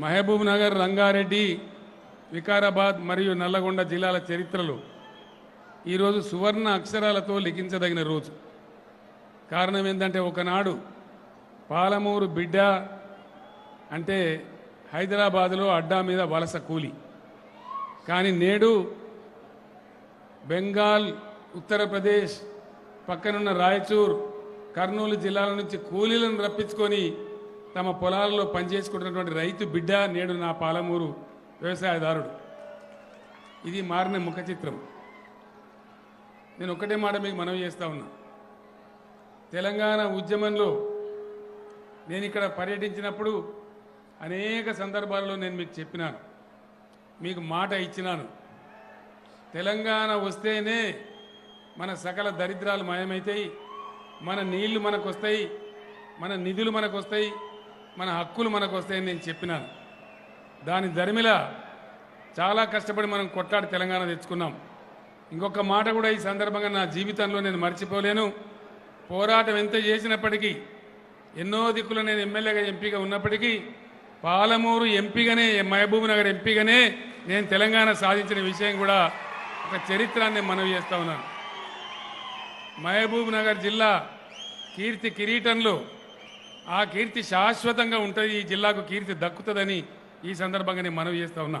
మహబూబ్ నగర్, రంగారెడ్డి, వికారాబాద్ మరియు నల్లగొండ జిల్లాల చరిత్రలో ఈరోజు సువర్ణ అక్షరాలతో లిఖించదగిన రోజు. కారణం ఏంటంటే ఒకనాడు పాలమూరు బిడ్డ అంటే హైదరాబాదులో అడ్డా మీద వలస కూలి, కానీ నేడు బెంగాల్, ఉత్తరప్రదేశ్, పక్కనున్న రాయచూర్, కర్నూలు జిల్లాల నుంచి కూలీలను రప్పించుకొని తమ పొలాలలో పనిచేసుకుంటున్నటువంటి రైతు బిడ్డ నేడు నా పాలమూరు వ్యవసాయదారుడు. ఇది మారిన ముఖ చిత్రం. నేను ఒకటే మాట మీకు మనవి చేస్తా ఉన్నా. తెలంగాణ ఉద్యమంలో నేను ఇక్కడ పర్యటించినప్పుడు అనేక సందర్భాల్లో నేను మీకు చెప్పినాను, మీకు మాట ఇచ్చినాను. తెలంగాణ వస్తేనే మన సకల దరిద్రాలు మాయమవుతాయి, మన నీళ్లు మనకు వస్తాయి, మన నిధులు మనకు వస్తాయి, మన హక్కులు మనకు వస్తాయని నేను చెప్పినాను. దాని దరిమిలా చాలా కష్టపడి మనం కొట్లాడి తెలంగాణ తెచ్చుకున్నాం. ఇంకొక మాట కూడా ఈ సందర్భంగా నా జీవితంలో నేను మర్చిపోలేను. పోరాటం ఎంత చేసినప్పటికీ, ఎన్నో దిక్కులు నేను ఎమ్మెల్యేగా ఎంపీగా ఉన్నప్పటికీ, పాలమూరు ఎంపీగానే, మహబూబ్ నగర్ ఎంపీగానే నేను తెలంగాణ సాధించిన విషయం కూడా ఒక చరిత్రాన్ని మనవి చేస్తా ఉన్నాను. మహబూబ్ నగర్ జిల్లా కీర్తి కిరీటంలో ఆ కీర్తి శాశ్వతంగా ఉంటుంది. ఈ జిల్లాకు కీర్తి దక్కుతుందని ఈ సందర్భంగా నేను మనవి చేస్తా ఉన్నా.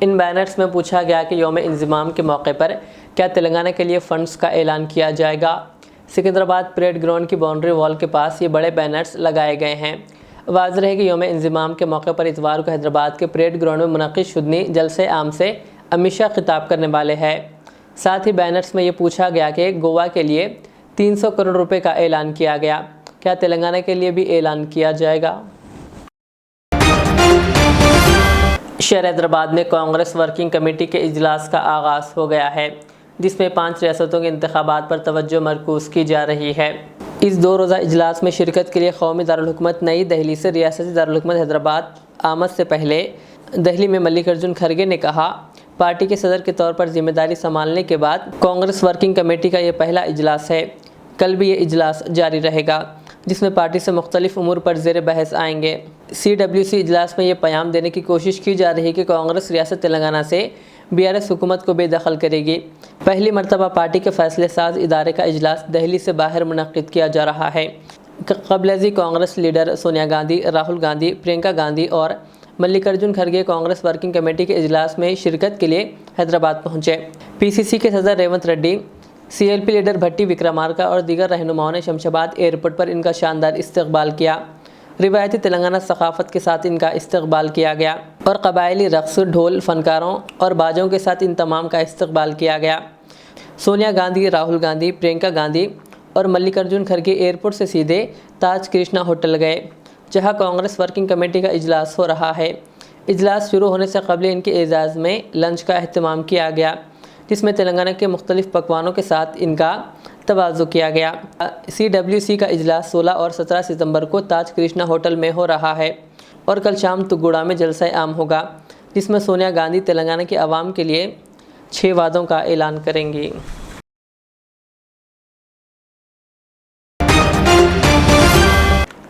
ان بینرز میں پوچھا گیا کہ یوم انضمام کے موقع پر کیا تلنگانہ کے لیے فنڈز کا اعلان کیا جائے گا۔ سکندرآباد پریڈ گراؤنڈ کی باؤنڈری وال کے پاس یہ بڑے بینرز لگائے گئے ہیں۔ واضح ہے کہ یوم انضمام کے موقع پر اتوار کو حیدرآباد کے پریڈ گراؤنڈ میں منعقد شدنی جلسے عام سے امت شاہ خطاب کرنے والے ہیں۔ ساتھ ہی بینرز میں یہ پوچھا گیا کہ گوا کے لیے 300 کروڑ روپے کا اعلان کیا گیا، کیا تلنگانہ کے لیے بھی اعلان کیا جائے گا۔ شہر حیدرآباد میں کانگریس ورکنگ کمیٹی کے اجلاس کا آغاز ہو گیا ہے، جس میں 5 ریاستوں کے انتخابات پر توجہ مرکوز کی جا رہی ہے۔ اس 2 روزہ اجلاس میں شرکت کے لیے قومی دارالحکومت نئی دہلی سے ریاستی دارالحکومت حیدرآباد آمد سے پہلے دہلی میں ملک ارجن کھرگے نے کہا، پارٹی کے صدر کے طور پر ذمہ داری سنبھالنے کے بعد کانگریس ورکنگ کمیٹی کا یہ پہلا اجلاس ہے۔ کل بھی یہ اجلاس جاری رہے گا، جس میں پارٹی سے مختلف امور پر زیر بحث آئیں گے۔ CWC اجلاس میں یہ پیام دینے کی کوشش کی جا رہی ہے کہ کانگریس ریاست تلنگانہ سے BRS حکومت کو بے دخل کرے گی۔ پہلی مرتبہ پارٹی کے فیصلے ساز ادارے کا اجلاس دہلی سے باہر منعقد کیا جا رہا ہے۔ قبل ازیں کانگریس لیڈر سونیا گاندھی، راہل گاندھی، پرینکا گاندھی اور ملک ارجن کھرگے کانگریس ورکنگ کمیٹی کے اجلاس میں شرکت کے لیے حیدرآباد پہنچے۔ PCC کے صدر ریونت ریڈی، CLP لیڈر بھٹی وکرمارکا اور دیگر رہنماؤں نے شمشاباد ایئرپورٹ پر ان کا شاندار استقبال کیا۔ روایتی تلنگانہ ثقافت کے ساتھ ان کا استقبال کیا گیا اور قبائلی رقص، ڈھول، فنکاروں اور باجوں کے ساتھ ان تمام کا استقبال کیا گیا۔ سونیا گاندھی، راہل گاندھی، پرینکا گاندھی اور ملک ارجن کھرگے ایئرپورٹ سے سیدھے تاج کرشنا ہوٹل گئے، جہاں کانگریس ورکنگ کمیٹی کا اجلاس ہو رہا ہے۔ اجلاس شروع ہونے سے قبل ان کے اعزاز میں لنچ کا اہتمام کیا گیا، جس میں تلنگانہ کے مختلف پکوانوں کے ساتھ ان کا تواضع کیا گیا۔ CWC کا اجلاس 16 اور 17 ستمبر کو تاج کرشنا ہوٹل میں ہو رہا ہے اور کل شام تگوڑا میں جلسہ عام ہوگا، جس میں سونیا گاندھی تلنگانہ کے عوام کے لیے 6 وعدوں کا اعلان کریں گی۔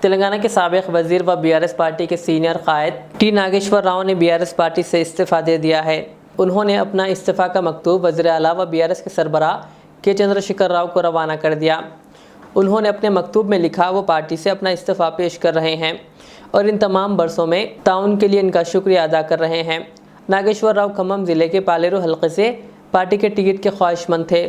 تلنگانہ کے سابق وزیر و BRS پارٹی کے سینئر قائد T ناگیشور راؤ نے BRS پارٹی سے استعفیٰ دے دیا ہے۔ انہوں نے اپنا استعفیٰ کا مکتوب وزیر اعلیٰ و BRS کے سربراہ کے چندر شیکھر راؤ کو روانہ کر دیا۔ انہوں نے اپنے مکتوب میں لکھا وہ پارٹی سے اپنا استعفیٰ پیش کر رہے ہیں اور ان تمام برسوں میں تعاون کے لیے ان کا شکریہ ادا کر رہے ہیں۔ ناگیشور راؤ کھمم ضلع کے پالیرو حلقے سے پارٹی کے ٹکٹ کے خواہش مند تھے،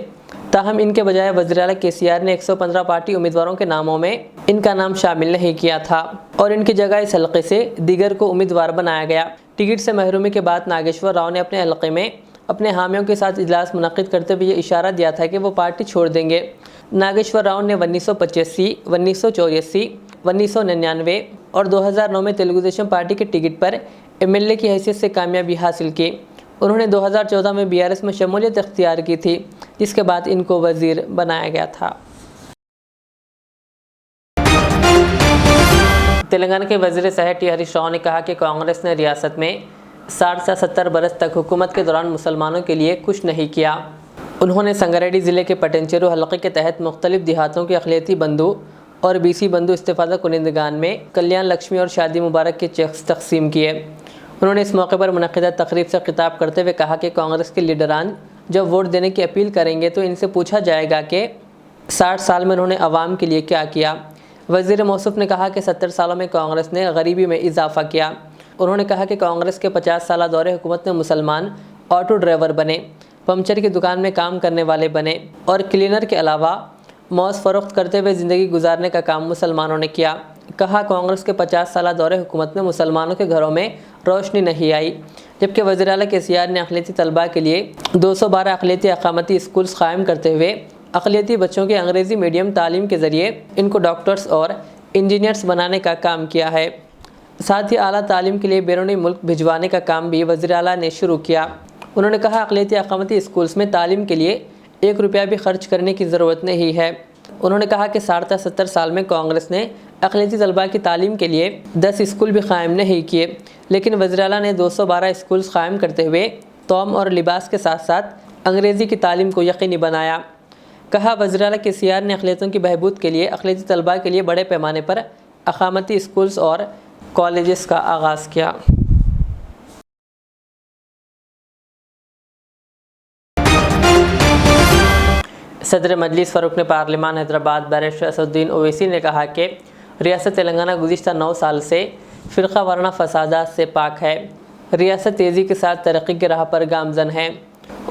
تاہم ان کے بجائے وزیر اعلیٰ KCR نے 115 پارٹی امیدواروں کے ناموں میں ان کا نام شامل نہیں کیا تھا اور ان کی جگہ اس حلقے سے دیگر کو امیدوار بنایا گیا۔ ٹکٹ سے محرومی کے بعد ناگیشور راؤ نے اپنے حلقے میں اپنے حامیوں کے ساتھ اجلاس منعقد کرتے ہوئے یہ اشارہ دیا تھا کہ وہ پارٹی چھوڑ دیں گے۔ ناگیشور راؤ نے 1985، 1984، 1999 اور 2009 میں تیلگو دیشم پارٹی کے ٹکٹ پر MLA کی حیثیت سے کامیابی حاصل کی۔ انہوں نے 2014 میں BRS میں شمولیت اختیار کی تھی، جس کے بعد ان کو وزیر بنایا گیا تھا۔ تلنگانہ کے وزیر صحت T ہریش راؤ نے کہا کہ کانگریس نے ریاست میں 60 سے 70 برس تک حکومت کے دوران مسلمانوں کے لیے کچھ نہیں کیا۔ انہوں نے سنگاریڈی ضلع کے پٹنچیرو حلقے کے تحت مختلف دیہاتوں کے اقلیتی بندو اور BC بندو استفادہ کنندگان میں کلیان لکشمی اور شادی مبارک کے چیکس تقسیم کیے۔ انہوں نے اس موقع پر منعقدہ تقریب سے خطاب کرتے ہوئے کہا کہ کانگریس کے لیڈران جب ووٹ دینے کی اپیل کریں گے تو ان سے پوچھا جائے گا کہ 60 سال میں انہوں نے عوام کے لیے کیا کیا۔ وزیر موصوف نے کہا کہ 70 سالوں میں کانگریس نے غریبی میں اضافہ کیا۔ انہوں نے کہا کہ کانگریس کے 50 سالہ دور حکومت میں مسلمان آٹو ڈرائیور بنے، پنچر کی دکان میں کام کرنے والے بنے اور کلینر کے علاوہ موز فروخت کرتے ہوئے زندگی گزارنے کا کام مسلمانوں نے کیا۔ کہا کانگریس کے 50 سالہ دور حکومت میں مسلمانوں کے گھروں میں روشنی نہیں آئی، جبکہ وزیر اعلیٰ KCR نے اقلیتی طلباء کے لیے 212 اقلیتی اقامتی اسکولز قائم کرتے ہوئے اقلیتی بچوں کے انگریزی میڈیم تعلیم کے ذریعے ان کو ڈاکٹرز اور انجینئرز بنانے کا کام کیا ہے۔ ساتھ ہی اعلیٰ تعلیم کے لیے بیرونی ملک بھجوانے کا کام بھی وزیر اعلیٰ نے شروع کیا۔ انہوں نے کہا اقلیتی اقامتی اسکولز میں تعلیم کے لیے 1 روپیہ بھی خرچ کرنے کی ضرورت نہیں ہے۔ انہوں نے کہا کہ 60 سے 70 سال میں کانگریس نے اقلیتی طلباء کی تعلیم کے لیے 10 اسکول بھی قائم نہیں کیے، لیکن وزیر اعلیٰ نے 212 اسکولز قائم کرتے ہوئے توم اور لباس کے ساتھ ساتھ انگریزی کی تعلیم کو یقینی بنایا۔ کہا وزیر اعلیٰ KCR نے اقلیتوں کی بہبود کے لیے اقلیتی طلباء کے لیے بڑے پیمانے پر اقامتی اسکولز اور کالجز کا آغاز کیا۔ صدر مجلس و رکن پارلیمان حیدرآباد بیرسٹر اسدالدین اویسی نے کہا کہ ریاست تلنگانہ گزشتہ 9 سال سے فرقہ وارانہ فسادات سے پاک ہے۔ ریاست تیزی کے ساتھ ترقی کی راہ پر گامزن ہے۔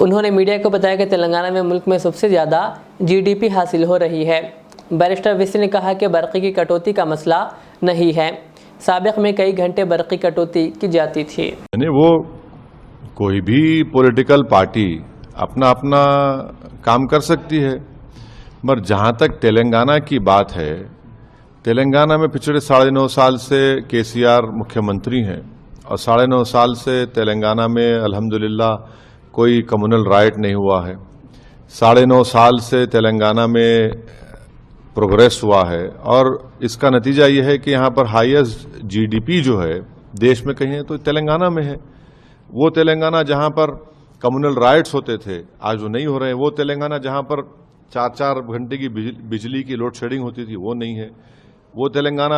انہوں نے میڈیا کو بتایا کہ تلنگانہ میں ملک میں سب سے زیادہ GDP حاصل ہو رہی ہے۔ بیرسٹر ویسی نے کہا کہ برقی کی کٹوتی کا مسئلہ نہیں ہے، سابق میں کئی گھنٹے برقی کٹوتی کی جاتی تھی۔ یعنی وہ کوئی بھی پولیٹیکل پارٹی اپنا کام کر سکتی ہے، مگر جہاں تک تلنگانہ کی بات ہے، تلنگانہ میں پچھلے 9.5 سال سے KCR مکھیہ منتری ہیں، اور 9.5 سال سے تلنگانہ میں الحمدللہ کوئی کمیونل رائٹ نہیں ہوا ہے۔ 9.5 سال سے تلنگانہ میں پروگریس ہوا ہے، اور اس کا نتیجہ یہ ہے کہ یہاں پر ہائیسٹ GDP جو ہے دیش میں کہیں تو تلنگانہ میں ہے۔ وہ تلنگانہ جہاں پر کمیونل رائٹس ہوتے تھے آج وہ نہیں ہو رہے ہیں۔ وہ تلنگانہ جہاں پر 4 گھنٹے کی بجلی کی لوڈ شیڈنگ ہوتی تھی وہ نہیں ہے۔ وہ تلنگانہ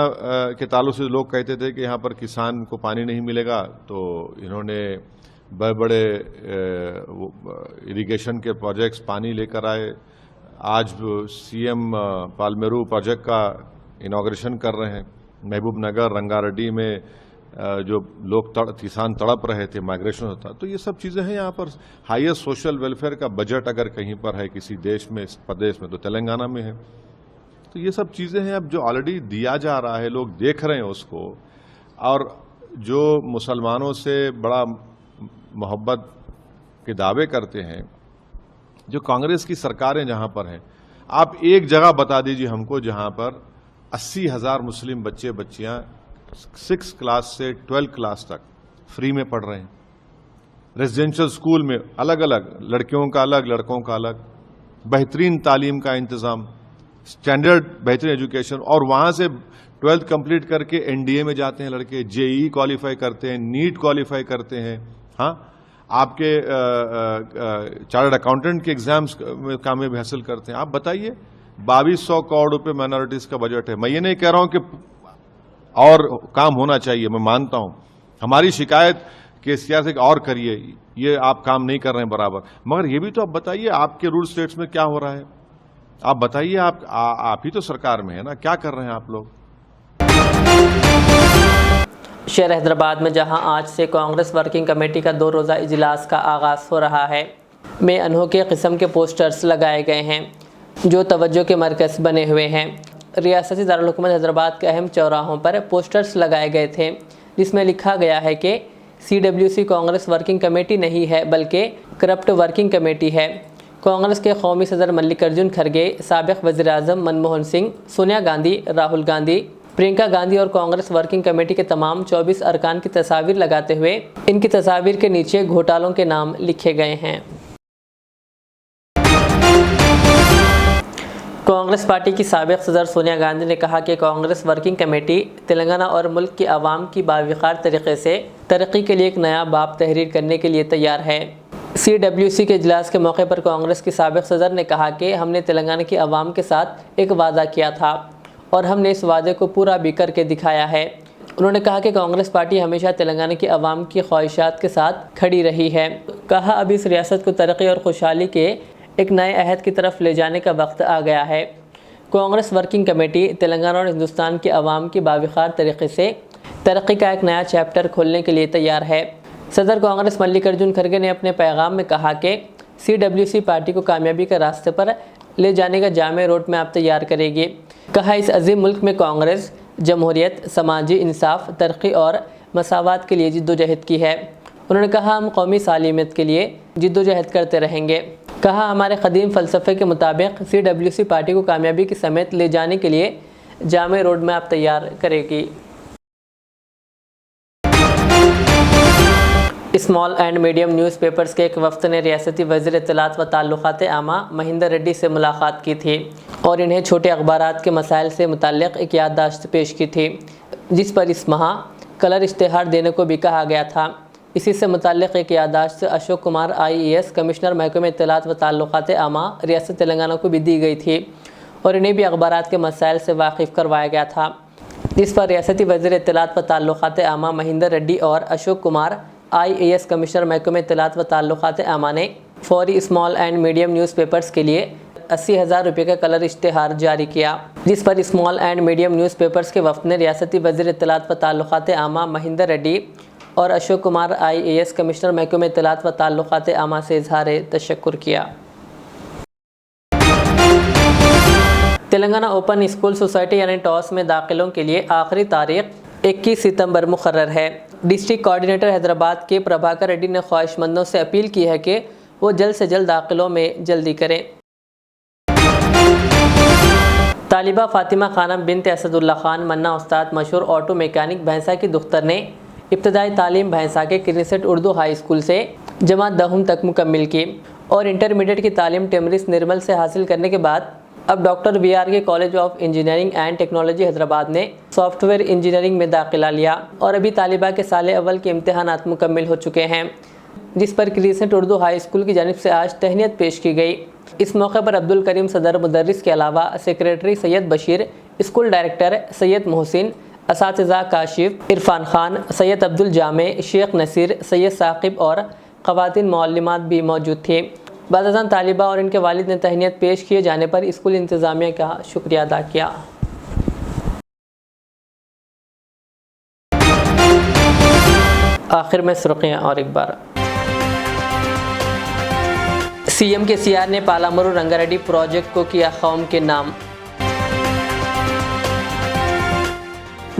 کے تعلق سے لوگ کہتے تھے کہ یہاں پر کسان کو پانی نہیں ملے گا، تو انہوں نے بڑے بڑے اریگیشن کے پروجیکٹس پانی لے کر آئے۔ آج CM پالمیرو پروجیکٹ کا انوگریشن کر رہے ہیں۔ محبوب نگر رنگا ریڈی میں جو لوگ کسان تڑپ رہے تھے، مائگریشن ہوتا، تو یہ سب چیزیں ہیں۔ یہاں پر ہائیسٹ سوشل ویلفیئر کا بجٹ اگر کہیں پر ہے کسی دیش میں، اس پردیش میں، تو تلنگانہ میں ہے۔ تو یہ سب چیزیں ہیں اب جو آلریڈی دیا جا رہا ہے، لوگ دیکھ رہے ہیں اس کو، اور جو مسلمانوں سے بڑا محبت کے دعوے کرتے ہیں، جو کانگریس کی سرکاریں جہاں پر ہیں، آپ ایک جگہ بتا دیجیے ہم کو جہاں پر 80,000 مسلم بچے بچیاں 6 کلاس سے 12 کلاس تک فری میں پڑھ رہے ہیں۔ ریزیڈینشل سکول میں الگ الگ، لڑکیوں کا الگ، لڑکوں کا الگ، بہترین تعلیم کا انتظام، اسٹینڈرڈ بہترین ایجوکیشن، اور وہاں سے 12th کمپلیٹ کر کے NDA میں جاتے ہیں لڑکے، JEE کوالیفائی کرتے ہیں، نیٹ کوالیفائی کرتے ہیں۔ ہاں، آپ کے چارٹرڈ اکاؤنٹنٹ کے ایگزامز میں کامیابی حاصل کرتے ہیں۔ آپ بتائیے، 2200 کروڑ روپے مائنورٹیز کا بجٹ ہے۔ میں یہ نہیں کہہ رہا ہوں کہ اور کام ہونا چاہیے، میں مانتا ہوں، ہماری شکایت KCR سے اور کریے، یہ آپ کام نہیں کر رہے ہیں برابر، مگر یہ بھی تو آپ بتائیے آپ کے رول اسٹیٹس میں کیا ہو رہا ہے۔ آپ بتائیے، آپ ہی تو سرکار میں ہے نا، کیا کر رہے ہیں آپ لوگ؟ شہر حیدرآباد میں جہاں آج سے کانگریس ورکنگ کمیٹی کا 2 روزہ اجلاس کا آغاز ہو رہا ہے، میں انوکھے قسم کے پوسٹرز لگائے گئے ہیں جو توجہ کے مرکز بنے ہوئے ہیں۔ ریاستی دارالحکومت حیدرآباد کے اہم چوراہوں پر پوسٹرز لگائے گئے تھے جس میں لکھا گیا ہے کہ CWC کانگریس ورکنگ کمیٹی نہیں ہے بلکہ کرپٹ ورکنگ کمیٹی ہے۔ کانگریس کے قومی صدر ملکارجن کھڑگے، سابق وزیر اعظم منموہن سنگھ، سونیا گاندھی، راہل گاندھی، پرینکا گاندھی اور کانگریس ورکنگ کمیٹی کے تمام 24 ارکان کی تصاویر لگاتے ہوئے ان کی تصاویر کے نیچے گھوٹالوں کے نام لکھے گئے ہیں۔ کانگریس پارٹی کی سابق صدر سونیا گاندھی نے کہا کہ کانگریس ورکنگ کمیٹی تلنگانہ اور ملک کی عوام کی باوقار طریقے سے ترقی کے لیے ایک نیا باب تحریر کرنے کے لیے تیار ہے۔ CWC کے اجلاس کے موقع پر کانگریس کی سابق صدر نے کہا کہ ہم نے تلنگانہ کی عوام کے ساتھ ایک وعدہ کیا تھا اور ہم نے اس وعدے کو پورا بھی کر کے دکھایا ہے۔ انہوں نے کہا کہ کانگریس پارٹی ہمیشہ تلنگانہ کی عوام کی خواہشات کے ساتھ کھڑی رہی ہے۔ کہا اب اس ریاست کو ترقی اور خوشحالی کے ایک نئے عہد کی طرف لے جانے کا وقت آ گیا ہے۔ کانگریس ورکنگ کمیٹی تلنگانہ اور ہندوستان کی عوام کی باوقار طریقے سے ترقی کا ایک نیا چیپٹر کھولنے کے لیے تیار ہے۔ صدر کانگریس ملکارجن کھڑگے نے اپنے پیغام میں کہا کہ CWC پارٹی کو کامیابی کے راستے پر لے جانے کا جامع روڈ میپ تیار کرے گی۔ کہا اس عظیم ملک میں کانگریس جمہوریت، سماجی انصاف، ترقی اور مساوات کے لیے جدوجہد کی ہے۔ انہوں نے کہا ہم قومی سالمیت کے لیے جدوجہد کرتے رہیں گے۔ کہا ہمارے قدیم فلسفے کے مطابق CWC پارٹی کو کامیابی کی سمت لے جانے کے لیے جامع روڈ میپ تیار کرے گی۔ Small and medium newspapers کے ایک وفد نے ریاستی وزیر اطلاعات و تعلقات عامہ مہندر ریڈی سے ملاقات کی تھی اور انہیں چھوٹے اخبارات کے مسائل سے متعلق ایک یادداشت پیش کی تھی جس پر اس ماہ کلر اشتہار دینے کو بھی کہا گیا تھا۔ اسی سے متعلق ایک یادداشت اشوک کمار IAS کمشنر محکمہ اطلاعات و تعلقات عامہ ریاست تلنگانہ کو بھی دی گئی تھی اور انہیں بھی اخبارات کے مسائل سے واقف کروایا گیا تھا، جس پر ریاستی وزیر اطلاعات و تعلقات عامہ مہندر ریڈی اور اشوک کمار IAS کمشنر محکمہ اطلاعات و تعلقات عامہ نے فوری small and medium newspapers کے لیے 80,000 روپے کا کلر اشتہار جاری کیا، جس پر small and medium newspapers کے وفد نے ریاستی وزیر اطلاعات و تعلقات عامہ مہندر ریڈی اور اشوک کمار IAS کمشنر محکمہ اطلاعات و تعلقات عامہ سے اظہار تشکر کیا۔ تلنگانہ اوپن اسکول سوسائٹی یعنی ٹاس میں داخلوں کے لیے آخری تاریخ 21 ستمبر مقرر ہے۔ ڈسٹرکٹ کوآرڈینیٹر حیدرآباد کے پربھاکر ریڈی نے خواہش مندوں سے اپیل کی ہے کہ وہ جلد سے جلد داخلوں میں جلدی کریں۔ طالبہ فاطمہ خانم بنت اسد اللہ خان منا استاد مشہور آٹو میکینک بھینسا کی دختر نے ابتدائی تعلیم بھینسا کے کرنسٹ اردو ہائی اسکول سے جماعت 10 تک مکمل کی اور انٹرمیڈیٹ کی تعلیم ٹیمرس نرمل سے حاصل کرنے کے بعد اب ڈاکٹر VR کے college of engineering and technology Hyderabad نے سافٹ ویئر انجینئرنگ میں داخلہ لیا اور ابھی طالبہ کے سال اول کے امتحانات مکمل ہو چکے ہیں، جس پر کرنسٹ اردو ہائی اسکول کی جانب سے آج تہنیت پیش کی گئی۔ اس موقع پر عبد الکریم صدر مدرس کے علاوہ سیکریٹری سید بشیر، اسکول ڈائریکٹر سید محسن، اساتذہ کاشف عرفان خان، سید عبد الجامع، شیخ نصیر، سید ثاقب اور خواتین معلمات بھی موجود تھیں۔ بعد ازاں طالبہ اور ان کے والد نے تہنیت پیش کیے جانے پر اسکول انتظامیہ کا شکریہ ادا کیا۔ آخر میں سرخیاں اور ایک بار۔ CM کے CR نے پالامرو رنگاریڈی پروجیکٹ کو کیا قوم کے نام۔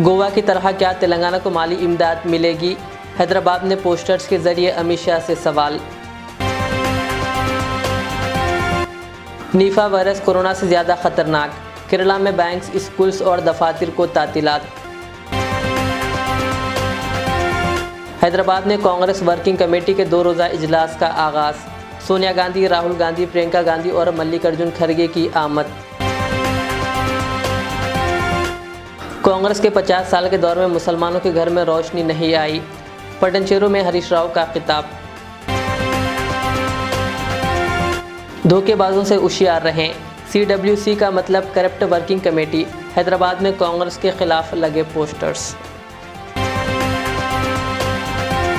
گوا کی طرح کیا تلنگانہ کو مالی امداد ملے گی؟ حیدرآباد نے پوسٹرز کے ذریعے امت شاہ سے سوال۔ نیفا وائرس کورونا سے زیادہ خطرناک، کیرلا میں بینکس، اسکولز اور دفاتر کو تعطیلات۔ حیدرآباد میں کانگریس ورکنگ کمیٹی کے 2 روزہ اجلاس کا آغاز، سونیا گاندھی، راہل گاندھی، پرینکا گاندھی اور ملک ارجن کھرگے کی آمد۔ کانگریس کے 50 سال کے دور میں مسلمانوں کے گھر میں روشنی نہیں آئی، پٹنچیرو میں ہریش راؤ کا خطاب۔ دھوکے بازوں سے ہوشیار رہیں، CWC کا مطلب کرپٹ ورکنگ کمیٹی۔ حیدرآباد میں کانگریس کے خلاف لگے پوسٹرز۔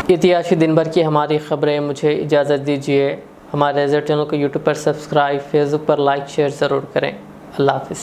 یہ تھی آج دن بھر کی ہماری خبریں، مجھے اجازت دیجیے۔ ہمارے ریزر چینل کو YouTube پر سبسکرائب، فیس بک پر لائک شیئر ضرور کریں۔ اللہ حافظ۔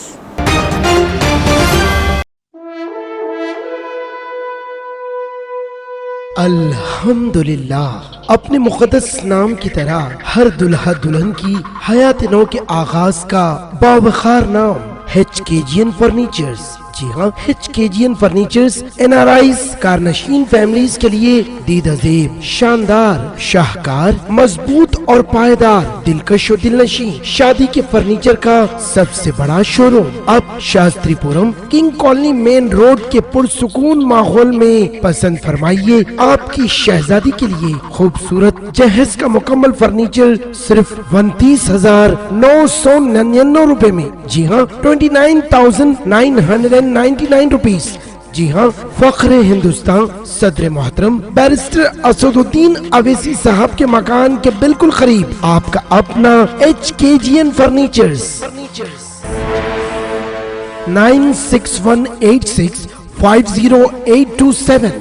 الحمدللہ، اپنے مقدس نام کی طرح ہر دلہا دلہن کی حیات نو کے آغاز کا باوقار نام HKGN فرنیچرز۔ جی ہاں، HKGN فرنیچرز NRIs کارنشین فیملیز کے لیے دید ازیب، شاندار، شاہکار، مضبوط اور پائیدار، دلکش و دلنشین شادی کے فرنیچر کا سب سے بڑا شو روم اب Shastripuram king colony main road کے پرسکون ماحول میں پسند فرمائیے۔ آپ کی شہزادی کے لیے خوبصورت جہیز کا مکمل فرنیچر صرف 29,999 روپے میں۔ جی ہاں، 29,999 روپیز۔ جی ہاں، فخر ہندوستان صدر محترم بیرسٹر اسد الدین اویسی صاحب کے مکان کے بالکل قریب آپ کا اپنا HKGN فرنیچرز۔ 9618650827۔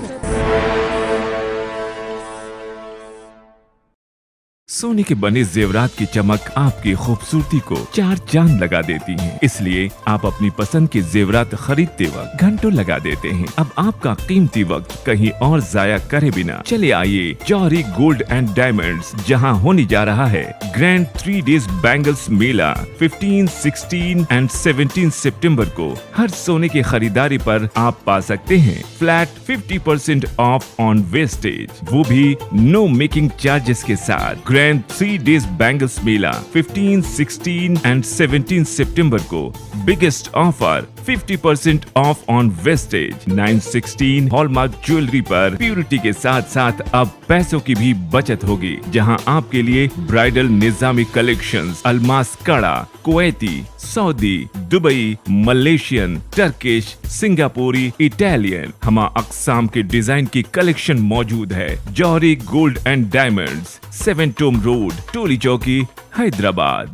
سونے کے بنے زیورات کی چمک آپ کی خوبصورتی کو 4 چاند لگا دیتی ہیں، اس لیے آپ اپنی پسند کے زیورات خریدتے وقت گھنٹوں لگا دیتے ہیں۔ اب آپ کا قیمتی وقت کہیں اور ضائع کرے بنا چلے آئیے جوہری گولڈ اینڈ ڈائمنڈز، جہاں ہونے جا رہا ہے گرینڈ 3 days بینگلز میلہ 15, 16 and 17 سپٹمبر کو۔ ہر سونے کی خریداری پر آپ پا سکتے ہیں فلیٹ 50% آف آن ویسٹیج، وہ بھی نو میکنگ چارجز کے ساتھ۔ گرینڈ 3 days بینگلز میلہ 15, 16 and 17 سپٹمبر کو biggest offer 50% off on Vestige. 916 hallmark jewellery پر پیورٹی کے ساتھ ساتھ اب پیسوں کی بھی بچت ہوگی، جہاں آپ کے لیے برائڈل نظامی کلیکشنز، الماس کڑا، کویتی، سعودی، دبئی، ملیشین، ٹرکش، سنگاپوری، اٹالین، ہما اقسام کے ڈیزائن کی کلیکشن موجود ہے۔ جوہری gold and diamonds, 7 Tom road, Toli Chowki, Hyderabad.